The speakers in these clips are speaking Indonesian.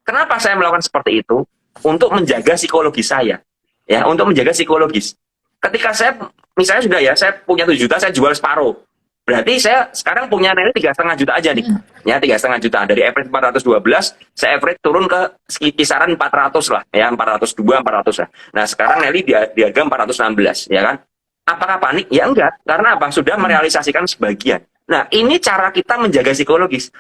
Kenapa saya melakukan seperti itu? Untuk menjaga psikologis saya, ya, untuk menjaga psikologis. Ketika saya misalnya sudah ya, saya punya 7 juta, saya jual separuh. Berarti saya sekarang punya nilai 3,5 juta aja nih, ya 3,5 juta dari average 412, saya average turun ke kisaran 400 lah, ya 402, 400 lah. Nah sekarang Nelly di harga 416, ya kan? Apakah panik? Ya enggak, karena apa? Sudah merealisasikan sebagian. Nah ini cara kita menjaga psikologis.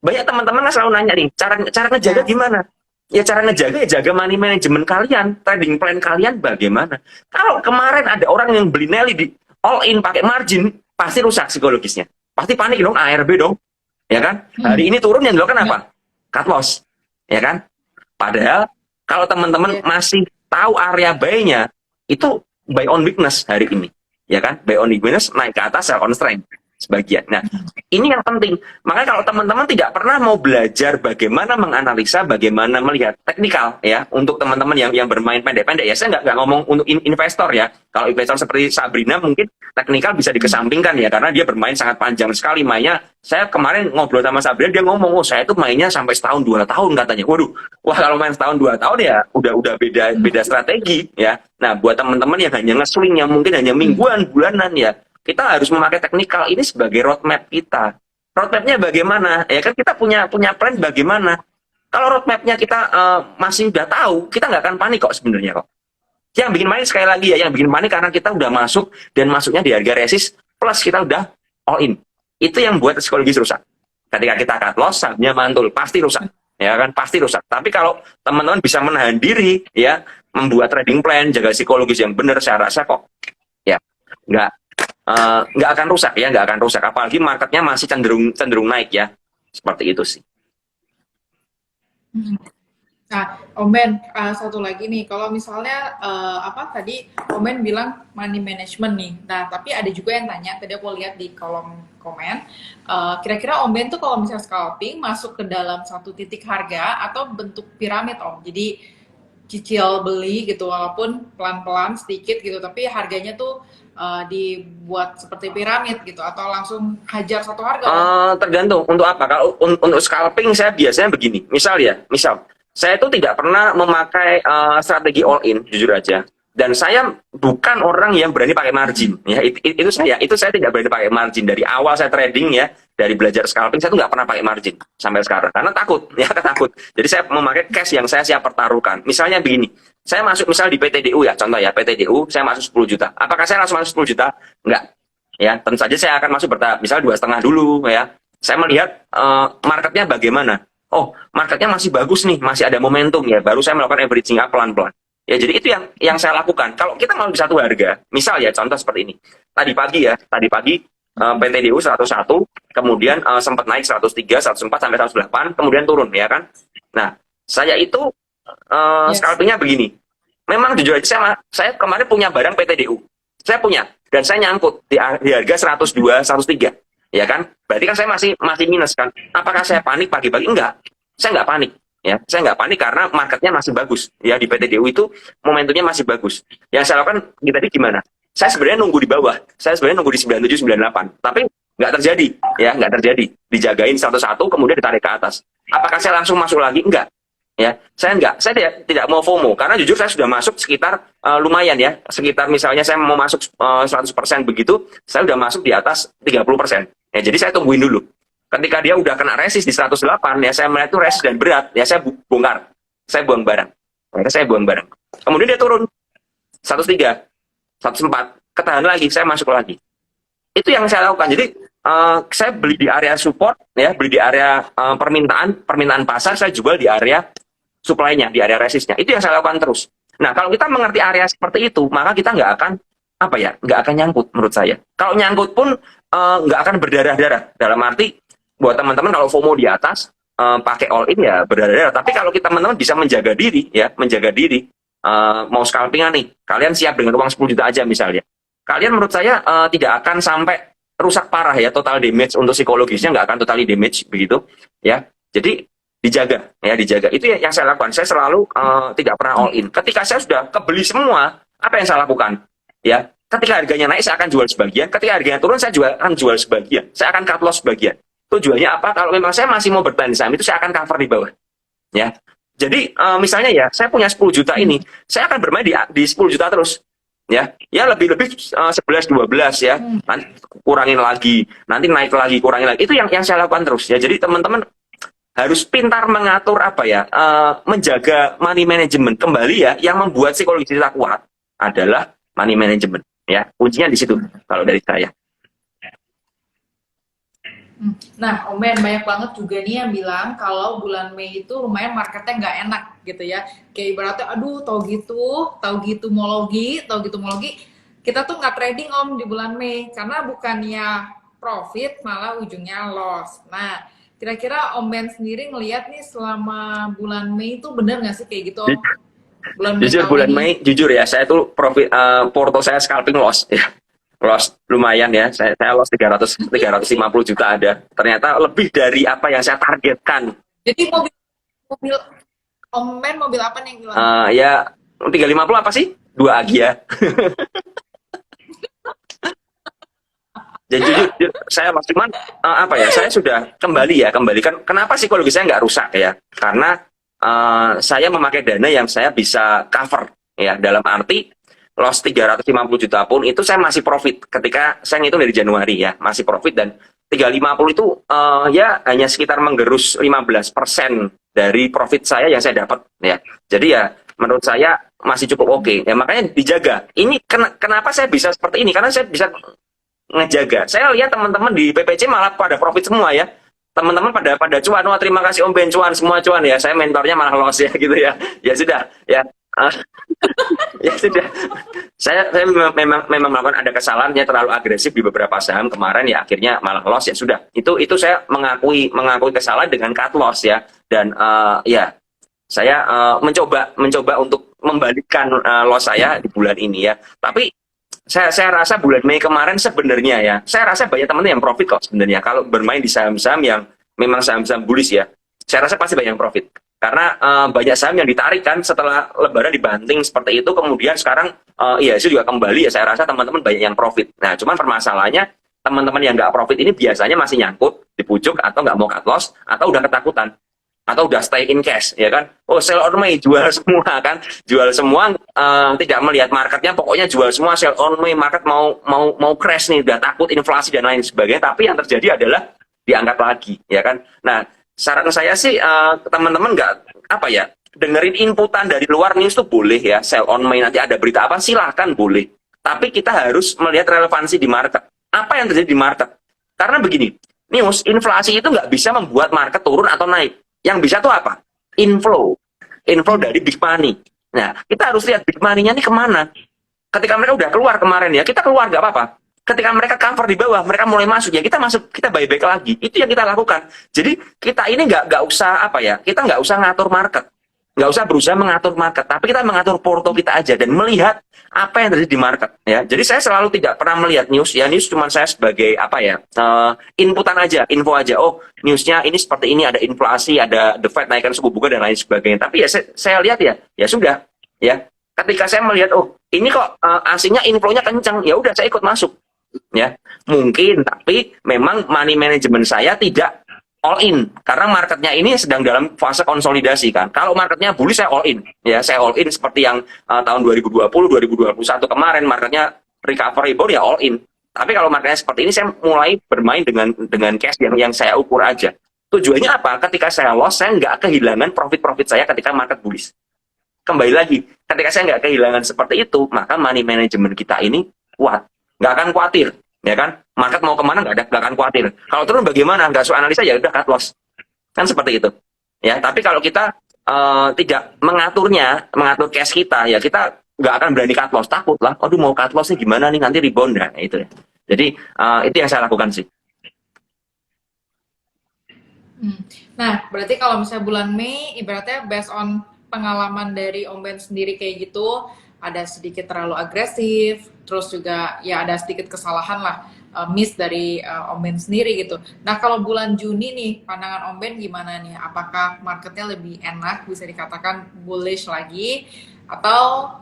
Banyak teman-teman selalu nanya nih, cara ngejaga gimana? Ya cara ngejaga ya jaga money management kalian, trading plan kalian bagaimana. Kalau kemarin ada orang yang beli Nelly di all in pakai margin, pasti rusak psikologisnya. Pasti panik dong, ARB dong. Ya kan? Hari ini turun yang dilakukan apa? Cut loss. Ya kan? Padahal kalau teman-teman masih tahu area buy-nya, itu buy on weakness hari ini. Ya kan? Buy on weakness naik ke atas, sell on strength sebagian. Nah, ini yang penting. Makanya kalau teman-teman tidak pernah mau belajar bagaimana menganalisa, bagaimana melihat teknikal ya, untuk teman-teman yang bermain pendek-pendek ya, saya nggak ngomong untuk investor ya. Kalau investor seperti Sabrina mungkin teknikal bisa dikesampingkan ya, karena dia bermain sangat panjang sekali mainnya. Saya kemarin ngobrol sama Sabrina, dia ngomong, oh saya itu mainnya sampai setahun 2 tahun katanya. Waduh, wah kalau main setahun 2 tahun ya udah beda strategi ya. Nah buat teman-teman yang hanya nge-swing, yang mungkin hanya mingguan, bulanan ya, kita harus memakai teknikal ini sebagai roadmap kita. Roadmapnya bagaimana? Ya kan kita punya plan bagaimana. Kalau roadmapnya kita masih udah tahu, kita nggak akan panik kok sebenarnya kok. Yang bikin panik sekali lagi ya, yang bikin panik karena kita udah masuk dan masuknya di harga resist plus kita udah all in. Itu yang buat psikologis rusak. Ketika kita cut loss, sahamnya mantul, pasti rusak. Ya kan, pasti rusak. Tapi kalau teman-teman bisa menahan diri, ya, membuat trading plan, jaga psikologis yang benar, saya rasa kok, ya, nggak akan rusak ya, nggak akan rusak. Apalagi marketnya masih cenderung naik ya, seperti itu sih. Nah, Om Ben, satu lagi nih, kalau misalnya apa tadi Om Ben bilang money management nih. Nah, tapi ada juga yang tanya, tadi aku lihat di kolom komen, kira-kira Om Ben tuh kalau misalnya scalping masuk ke dalam satu titik harga atau bentuk piramid Om. Jadi cicil beli gitu, walaupun pelan-pelan sedikit gitu, tapi harganya tuh dibuat seperti piramid gitu, atau langsung hajar satu harga Om? Tergantung untuk apa. Kalau untuk scalping saya biasanya begini, misal saya itu tidak pernah memakai strategi all in, jujur aja. Dan saya bukan orang yang berani pakai margin. Ya, itu saya tidak berani pakai margin dari awal saya trading ya, dari belajar scalping saya tuh nggak pernah pakai margin sampai sekarang karena takut, ya takut. Jadi saya memakai cash yang saya siap pertaruhkan. Misalnya begini, saya masuk misal di PTDU ya, contoh ya PTDU, saya masuk 10 juta. Apakah saya langsung masuk 10 juta? Enggak. Ya, tentu saja saya akan masuk bertahap. Misal 2,5 dulu ya. Saya melihat marketnya bagaimana. Oh, marketnya masih bagus nih, masih ada momentum ya. Baru saya melakukan averaging up pelan-pelan. Ya, jadi itu yang saya lakukan. Kalau kita mau di satu harga, misal ya contoh seperti ini. Tadi pagi PTDU 101, kemudian sempat naik 103, 104 sampai 108, kemudian turun ya kan. Nah, saya itu scalpingnya begini. Memang jujur aja saya kemarin punya barang PTDU. Saya punya dan saya nyangkut di harga 102, 103. Ya kan? Berarti kan saya masih minus kan. Apakah saya panik pagi-pagi? Enggak. Saya nggak panik. Ya, saya nggak panik karena marketnya masih bagus. Ya, di PTDU itu momentumnya masih bagus. Yang saya lakukan tadi gimana? Saya sebenarnya nunggu di bawah. Saya sebenarnya nunggu di 97, 98. Tapi nggak terjadi. Ya, nggak terjadi. Dijagain satu-satu, kemudian ditarik ke atas. Apakah saya langsung masuk lagi? Enggak. Ya, saya tidak mau FOMO karena jujur saya sudah masuk sekitar lumayan ya, sekitar misalnya saya mau masuk 100% begitu, saya sudah masuk di atas 30%. Ya, jadi saya tungguin dulu. Ketika dia udah kena resist di 108 ya, saya melihat itu resist dan berat, ya saya bongkar. Saya buang barang. Kemudian dia turun 103, 104, ketahan lagi, saya masuk lagi. Itu yang saya lakukan. Jadi saya beli di area support ya, beli di area permintaan pasar, saya jual di area supply-nya, di area resistnya. Itu yang saya lakukan terus. Nah, kalau kita mengerti area seperti itu, maka kita nggak akan nggak akan nyangkut menurut saya. Kalau nyangkut pun nggak akan berdarah-darah. Dalam arti buat teman-teman kalau FOMO di atas pakai all in ya berdarah-darah. Tapi kalau kita teman-teman bisa menjaga diri mau scalpingan nih, kalian siap dengan uang 10 juta aja misalnya. Kalian menurut saya tidak akan sampai rusak parah ya, total damage untuk psikologisnya nggak akan totally damage begitu ya. Jadi dijaga. Itu yang saya lakukan. Saya selalu tidak pernah all in. Ketika saya sudah kebeli semua, apa yang saya lakukan? Ya, ketika harganya naik saya akan jual sebagian, ketika harganya turun saya akan jual sebagian. Saya akan cut loss sebagian. Tujuannya apa? Kalau memang saya masih mau bertahan di saham itu saya akan cover di bawah. Ya. Jadi misalnya ya, saya punya 10 juta ini, saya akan bermain di 10 juta terus. Ya lebih-lebih 11 12 ya. Nanti kurangin lagi, nanti naik lagi, kurangin lagi. Itu yang saya lakukan terus ya. Jadi teman-teman harus pintar mengatur apa ya, menjaga money management kembali ya. Yang membuat psikologi kita kuat adalah money management ya. Kuncinya di situ kalau dari saya. Nah, Om Ben, banyak banget juga nih yang bilang kalau bulan Mei itu lumayan marketnya nggak enak gitu ya. Kayak ibaratnya, aduh, tau gitu mologi, kita tuh nggak trading Om di bulan Mei karena bukannya profit malah ujungnya loss. Nah, kira-kira Om Ben sendiri ngelihat nih selama bulan Mei itu bener nggak sih kayak gitu Om? Bulan Mei Jujur tahun bulan ini. Mei, jujur ya, saya tuh profit porto saya scalping loss ya. Loss lumayan ya. Saya loss 350 juta ada. Ternyata lebih dari apa yang saya targetkan. Jadi mobil Om Ben mobil apa nih yang hilang? Ya 350 apa sih? 2 Agia. Jadi jujur saya loss cuman apa ya? Saya sudah kembalikan. Kenapa psikologi saya nggak rusak ya? Karena saya memakai dana yang saya bisa cover ya, dalam arti loss 350 juta pun itu saya masih profit ketika saya ngitung dari Januari ya, masih profit. Dan 350 itu ya hanya sekitar menggerus 15% dari profit saya yang saya dapat ya. Jadi ya menurut saya masih cukup oke ya, makanya dijaga. Ini kenapa saya bisa seperti ini, karena saya bisa ngejaga. Saya lihat teman-teman di PPC malah pada profit semua ya. Teman-teman pada cuan. Wah, terima kasih Om Ben, cuan semua cuan ya. Saya mentornya malah loss ya gitu ya. Ya sudah ya. Ya sudah. Saya memang melakukan ada kesalahannya, terlalu agresif di beberapa saham kemarin ya, akhirnya malah loss ya sudah. Itu saya mengakui kesalahan dengan cut loss ya. Dan ya saya mencoba untuk membalikkan loss saya di bulan ini ya. Tapi saya rasa bulan Mei kemarin sebenarnya ya, saya rasa banyak teman yang profit kok sebenarnya kalau bermain di saham-saham yang memang saham-saham bullish ya. Saya rasa pasti banyak yang profit. Karena banyak saham yang ditarik kan setelah lebaran dibanting seperti itu, kemudian sekarang ya itu juga kembali ya, saya rasa teman-teman banyak yang profit. Nah, cuman permasalahannya teman-teman yang nggak profit ini biasanya masih nyangkut di pucuk, atau nggak mau cut loss, atau udah ketakutan, atau udah stay in cash ya kan. Oh, sell on May, jual semua kan, jual semua, tidak melihat marketnya, pokoknya jual semua, sell on May, market mau crash nih, udah takut inflasi dan lain sebagainya. Tapi yang terjadi adalah diangkat lagi ya kan. Nah, saran saya sih teman-teman nggak apa ya, dengerin inputan dari luar news tuh boleh ya, sell on May, nanti ada berita apa silahkan boleh, tapi kita harus melihat relevansi di market, apa yang terjadi di market. Karena begini, news inflasi itu nggak bisa membuat market turun atau naik. Yang bisa tuh apa? Inflow dari big money. Nah, kita harus lihat big money-nya ini kemana. Ketika mereka udah keluar kemarin ya, kita keluar nggak apa-apa. Ketika mereka cover di bawah, mereka mulai masuk ya, kita masuk, kita buyback lagi. Itu yang kita lakukan. Jadi kita ini nggak usah apa ya, kita nggak usah ngatur market, nggak usah berusaha mengatur market, tapi kita mengatur porto kita aja dan melihat apa yang terjadi di market ya. Jadi saya selalu tidak pernah melihat news ya, news cuma saya sebagai apa ya, inputan aja, info aja. Oh, newsnya ini seperti ini, ada inflasi, ada the Fed naikkan suku bunga dan lain sebagainya. Tapi ya saya lihat ya sudah ya. Ketika saya melihat, oh ini kok aslinya inflow-nya kencang, ya udah saya ikut masuk. Ya, mungkin, tapi memang money management saya tidak all in karena marketnya ini sedang dalam fase konsolidasi kan. Kalau marketnya bullish saya all in ya, saya all in seperti yang tahun 2020 2021 kemarin marketnya recovery board ya all in. Tapi kalau marketnya seperti ini, saya mulai bermain dengan cash yang saya ukur aja. Tujuannya apa? Ketika saya loss, saya nggak kehilangan profit saya ketika market bullish. Kembali lagi, ketika saya nggak kehilangan seperti itu, maka money management kita ini kuat. Nggak akan khawatir, ya kan? Market mau kemana nggak akan khawatir. Kalau turun bagaimana? Nggak suka analisa, ya udah cut loss. Kan seperti itu. Ya, tapi kalau kita tidak mengatur cash kita, ya kita nggak akan berani cut loss. Takut lah, aduh mau cut loss nih gimana nih, nanti rebound. Nah, itu ya. Jadi itu yang saya lakukan sih. Nah, berarti kalau misalnya bulan Mei, ibaratnya based on pengalaman dari Om Ben sendiri kayak gitu, ada sedikit terlalu agresif, terus juga ya ada sedikit kesalahan lah, miss dari Om Ben sendiri gitu. Nah, kalau bulan Juni nih, pandangan Om Ben gimana nih? Apakah marketnya lebih enak, bisa dikatakan bullish lagi, atau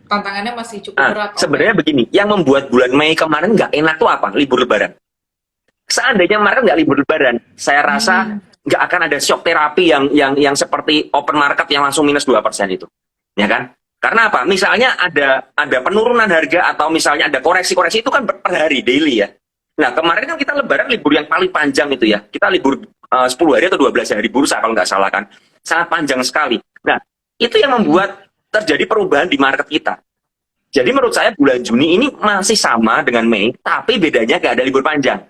tantangannya masih cukup berat? Sebenarnya begini, yang membuat bulan Mei kemarin nggak enak tuh apa? Libur Lebaran. Seandainya market nggak libur Lebaran, saya rasa nggak akan ada shock terapi yang seperti open market yang langsung minus 2% itu. Ya kan? Karena apa? Misalnya ada penurunan harga atau misalnya ada koreksi-koreksi itu kan per hari, daily ya. Nah, kemarin kan kita lebaran libur yang paling panjang itu ya. Kita libur 10 hari atau 12 hari bursa kalau nggak salah kan. Sangat panjang sekali. Nah, itu yang membuat terjadi perubahan di market kita. Jadi menurut saya bulan Juni ini masih sama dengan Mei, tapi bedanya nggak ada libur panjang.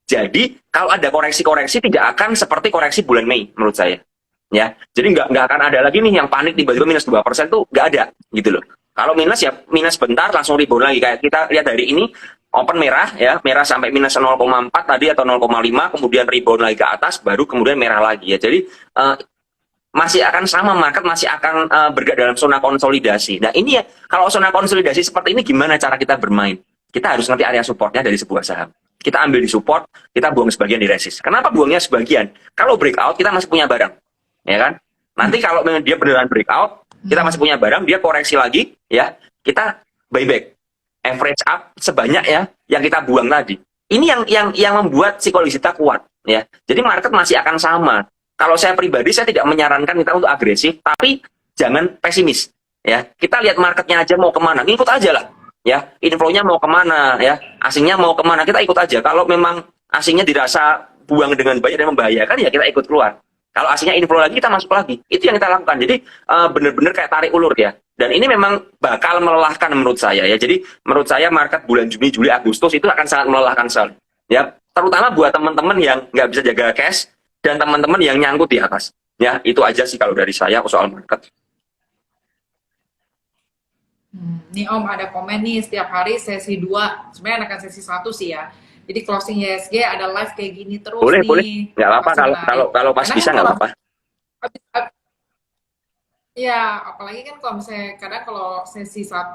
Jadi kalau ada koreksi-koreksi tidak akan seperti koreksi bulan Mei menurut saya. Ya, jadi nggak akan ada lagi nih yang panik tiba-tiba minus 2% tuh nggak ada gitu loh. Kalau minus ya minus bentar langsung rebound lagi, kayak kita lihat hari ini open merah ya, merah sampai minus 0,4 tadi atau 0,5, kemudian rebound lagi ke atas, baru kemudian merah lagi ya. Jadi masih akan sama, market masih akan bergerak dalam zona konsolidasi. Nah ini ya, kalau zona konsolidasi seperti ini gimana cara kita bermain? Kita harus ngerti area supportnya dari sebuah saham. Kita ambil di support, kita buang sebagian di resist. Kenapa buangnya sebagian? Kalau breakout kita masih punya barang, ya kan? Nanti kalau memang dia beneran breakout, kita masih punya barang, dia koreksi lagi, ya kita buyback, average up sebanyak ya yang kita buang tadi. Ini yang membuat psikologi kita kuat, ya. Jadi market masih akan sama. Kalau saya pribadi, saya tidak menyarankan kita untuk agresif, tapi jangan pesimis. Ya, kita lihat marketnya aja mau kemana, ngikut aja lah. Ya, inflow-nya mau kemana, ya, asingnya mau kemana, kita ikut aja. Kalau memang asingnya dirasa buang dengan banyak dan membahayakan, ya kita ikut keluar. Kalau asingnya inflow lagi, kita masuk lagi. Itu yang kita lakukan. Jadi benar-benar kayak tarik ulur ya. Dan ini memang bakal melelahkan menurut saya ya. Jadi menurut saya market bulan Juni, Juli, Agustus itu akan sangat melelahkan sekali. Ya, terutama buat teman-teman yang nggak bisa jaga cash dan teman-teman yang nyangkut di atas. Ya, itu aja sih kalau dari saya soal market. Nih Om ada komen nih, setiap hari sesi 2, sebenarnya akan sesi 1 sih ya. Jadi closing IHSG ada live kayak gini terus boleh, nih. Boleh. Nggak apa-apa kalau pas Karena bisa kan nggak apa-apa. Ya, apalagi kan kalau misalnya kadang kalau sesi 1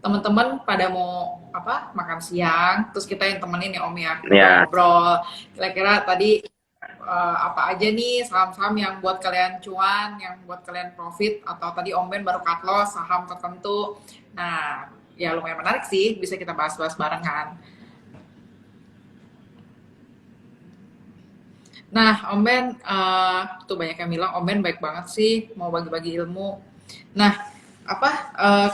teman-teman pada mau makan siang, terus kita yang temenin ya Om ya, ngobrol. Kira-kira tadi apa aja nih saham-saham yang buat kalian cuan, yang buat kalian profit, atau tadi Om Ben baru cut loss saham tertentu. Nah, ya lumayan menarik sih, bisa kita bahas-bahas barengan. Nah, Om Ben, tuh banyak yang bilang Om Ben baik banget sih, mau bagi-bagi ilmu. Nah,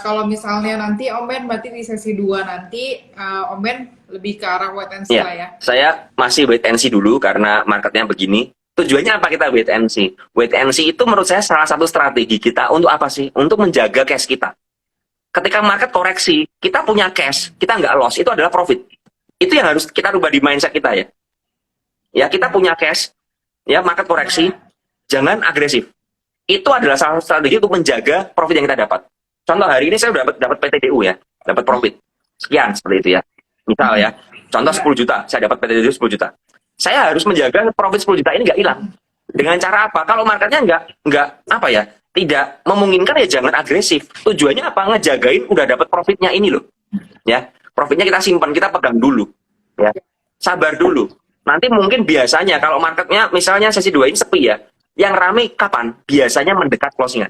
kalau misalnya nanti Om Ben berarti di sesi 2 nanti Om Ben lebih ke arah wait and see lah ya. Saya masih wait and see dulu karena marketnya begini. Tujuannya apa kita wait and see? Wait and see itu menurut saya salah satu strategi kita untuk apa sih? Untuk menjaga cash kita. Ketika market koreksi, kita punya cash, kita nggak loss, itu adalah profit. Itu yang harus kita rubah di mindset kita ya. Ya, kita punya cash, ya market koreksi, jangan agresif. Itu adalah salah satu strategi untuk menjaga profit yang kita dapat. Contoh hari ini saya dapat PTDU ya, dapat profit sekian seperti itu ya. Misal ya, contoh 10 juta, saya dapat PTDU 10 juta. Saya harus menjaga profit 10 juta ini nggak hilang. Dengan cara apa? Kalau marketnya nggak tidak memungkinkan ya jangan agresif. Tujuannya apa? Ngejagain udah dapat profitnya ini loh. Ya, profitnya kita simpan, kita pegang dulu. Ya, sabar dulu. Nanti mungkin biasanya kalau marketnya misalnya sesi 2 ini sepi ya, yang rame kapan? Biasanya mendekat closingan.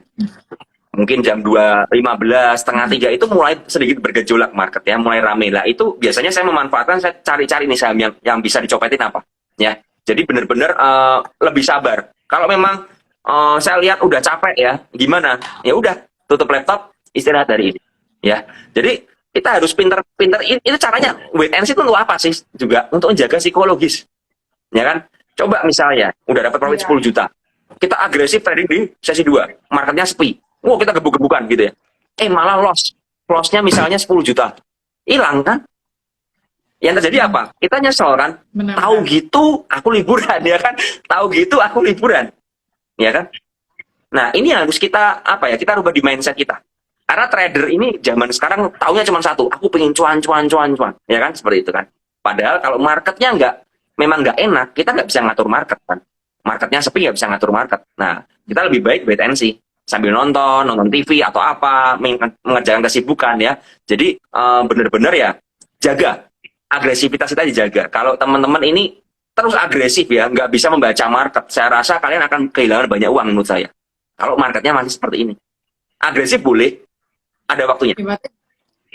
Mungkin jam 2.15, setengah 3 itu mulai sedikit bergejolak market ya, mulai rame lah. Itu biasanya saya memanfaatkan, saya cari-cari nih saham yang bisa dicopetin apa. Ya, jadi benar-benar lebih sabar. Kalau memang saya lihat udah capek ya, gimana? Ya udah, tutup laptop, istirahat dari ini. Ya, jadi kita harus pinter-pinter. Itu caranya wait and see itu untuk apa sih? Juga untuk menjaga psikologis, ya kan? Coba misalnya udah dapat profit 10 juta, kita agresif trading di sesi 2, marketnya sepi. Wow, kita gebuk-gebukan gitu ya. Malah loss-nya misalnya 10 juta. Hilang kan? Yang terjadi apa? Kita nyesel kan? Tahu gitu aku liburan ya kan? Tahu gitu aku liburan. Ya kan? Nah, ini harus kita kita rubah di mindset kita. Karena trader ini zaman sekarang taunya cuma satu, aku pengen cuan. Ya kan? Seperti itu kan. Padahal kalau marketnya memang nggak enak, kita nggak bisa ngatur market kan. Marketnya sepi nggak bisa ngatur market. Nah, kita lebih baik wait and see. Sambil nonton TV atau apa, mengerjakan kesibukan ya. Jadi benar-benar ya jaga agresivitas kita dijaga. Kalau teman-teman ini terus agresif ya, nggak bisa membaca market, saya rasa kalian akan kehilangan banyak uang menurut saya. Kalau marketnya masih seperti ini, agresif boleh, ada waktunya.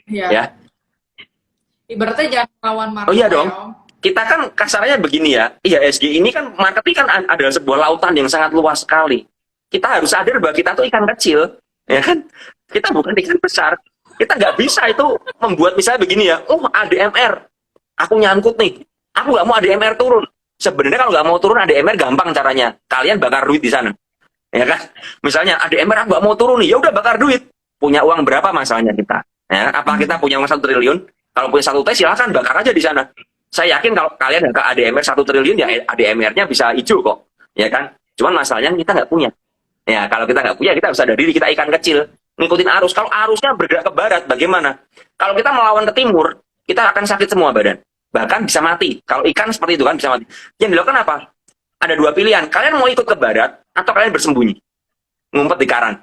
Ya. Ibaratnya jangan lawan market. Oh iya dong. kita kan kasarnya begini ya, IHSG ini kan market ini kan adalah sebuah lautan yang sangat luas sekali. Kita harus sadar bahwa kita tuh ikan kecil, ya kan? Kita bukan ikan besar. Kita nggak bisa itu membuat misalnya begini ya, oh ADMR, aku nyangkut nih, aku nggak mau ADMR turun. Sebenarnya kalau nggak mau turun ADMR gampang caranya, kalian bakar duit di sana, ya kan? Misalnya ADMR aku nggak mau turun nih, ya udah bakar duit. Punya uang berapa masalahnya kita? Ya, apa kita punya uang 1 triliun? Kalau punya 1 T silahkan bakar aja di sana. Saya yakin kalau kalian ke ADMR 1 triliun ya ADMR-nya bisa hijau kok, ya kan? Cuman masalahnya kita nggak punya. Ya kalau kita nggak punya, kita harus sadar diri kita ikan kecil, ngikutin arus. Kalau arusnya bergerak ke barat, bagaimana? Kalau kita melawan ke timur, kita akan sakit semua badan, bahkan bisa mati. Kalau ikan seperti itu kan bisa mati. Yang dilakukan apa? Ada dua pilihan. Kalian mau ikut ke barat atau kalian bersembunyi, ngumpet di karang,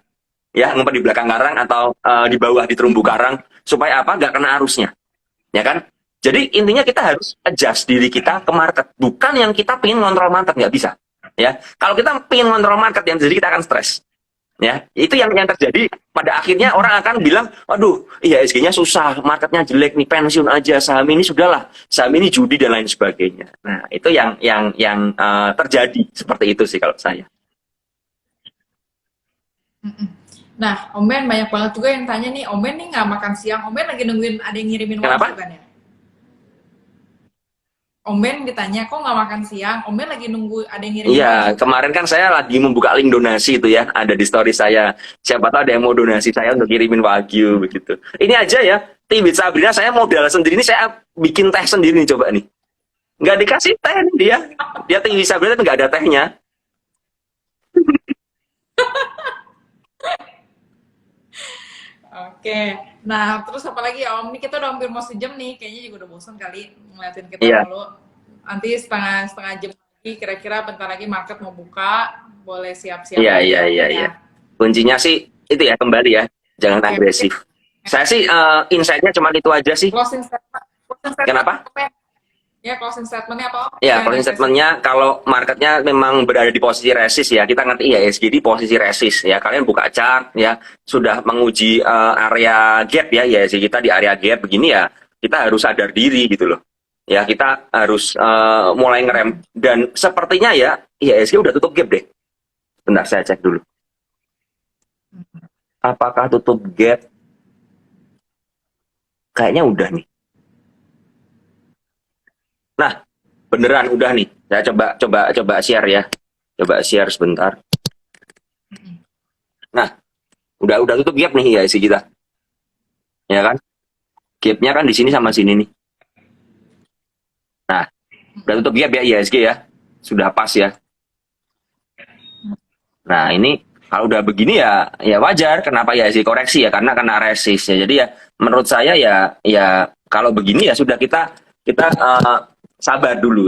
ya ngumpet di belakang karang atau di bawah di terumbu karang supaya apa? Nggak kena arusnya, ya kan? Jadi intinya kita harus adjust diri kita ke market, bukan yang kita pengen ngontrol market, nggak bisa. Ya, kalau kita pengen ngontrol market yang terjadi kita akan stres. Ya, itu yang terjadi. Pada akhirnya orang akan bilang, aduh, IHSG-nya susah, marketnya jelek nih, pensiun aja, saham ini sudahlah, saham ini judi dan lain sebagainya. Nah, itu yang terjadi seperti itu sih kalau saya. Nah, Om Ben banyak banget juga yang tanya nih, Om Ben nih nggak makan siang, Om Ben lagi nungguin ada yang ngirimin Kenapa? WhatsApp kan ya? Om Ben ditanya, kok nggak makan siang? Om Ben lagi nunggu ada yang ngirimin Iya, WhatsApp kan? kemarin kan saya lagi membuka link donasi itu ya, ada di story saya. Siapa tahu ada yang mau donasi saya untuk kirimin Wagyu begitu. Ini aja ya, Tim with Sabrina saya modal sendiri ini saya bikin teh sendiri nih coba nih. Nggak dikasih teh nih dia. Dia Tim with Sabrina tapi nggak ada tehnya. Oke, nah terus apa lagi ya Om? Ini kita udah hampir mau sejam nih, kayaknya juga udah bosan kali ngeliatin kita Iya, mulu. Nanti setengah jam lagi, kira-kira bentar lagi market mau buka, boleh siap-siap iya, lagi iya, ya Om iya, Ben ya. iya. Kuncinya sih itu ya kembali ya, jangan Oke, mungkin agresif. Saya sih insight-nya cuma itu aja sih. closing statement Kenapa? apa ya? Ya, closing statementnya apa Om? Ya, Jangan closing agresif. statement-nya kalau marketnya memang berada di posisi resist ya, kita ngerti ya IHSG di posisi resist ya. Kalian buka chart ya, sudah menguji area gap ya, IHSG kita di area gap begini ya, kita harus sadar diri gitu loh. Ya, kita harus mulai ngerem dan sepertinya ya IHSG udah tutup gap deh. Bentar saya cek dulu. Apakah tutup gap? Kayaknya udah nih. Nah, beneran udah nih. Saya coba share ya. Coba share sebentar. Nah, udah tutup gap nih ya isi kita. Ya kan? Gapnya kan di sini sama sini nih. Nah, udah tutup gap ya IHSG ya. Sudah pas ya. Nah, ini kalau udah begini ya wajar kenapa IHSG koreksi ya karena kena resist ya. Jadi ya menurut saya ya kalau begini ya sudah kita sabar dulu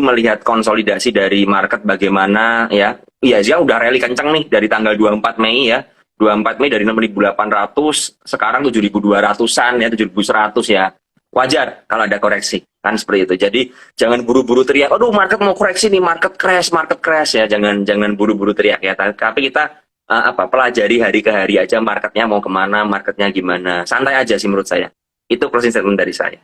melihat konsolidasi dari market bagaimana ya. IHSG udah rally kenceng nih dari tanggal 24 Mei ya. 24 Mei dari 6.800 sekarang 7.200-an ya, 7.100 ya. Wajar kalau ada koreksi kan seperti itu. Jadi jangan buru-buru teriak, aduh market mau koreksi nih, market crash ya. Jangan buru-buru teriak ya. Tapi kita pelajari hari ke hari aja marketnya mau kemana, marketnya gimana. Santai aja sih menurut saya. Itu closing statement dari saya.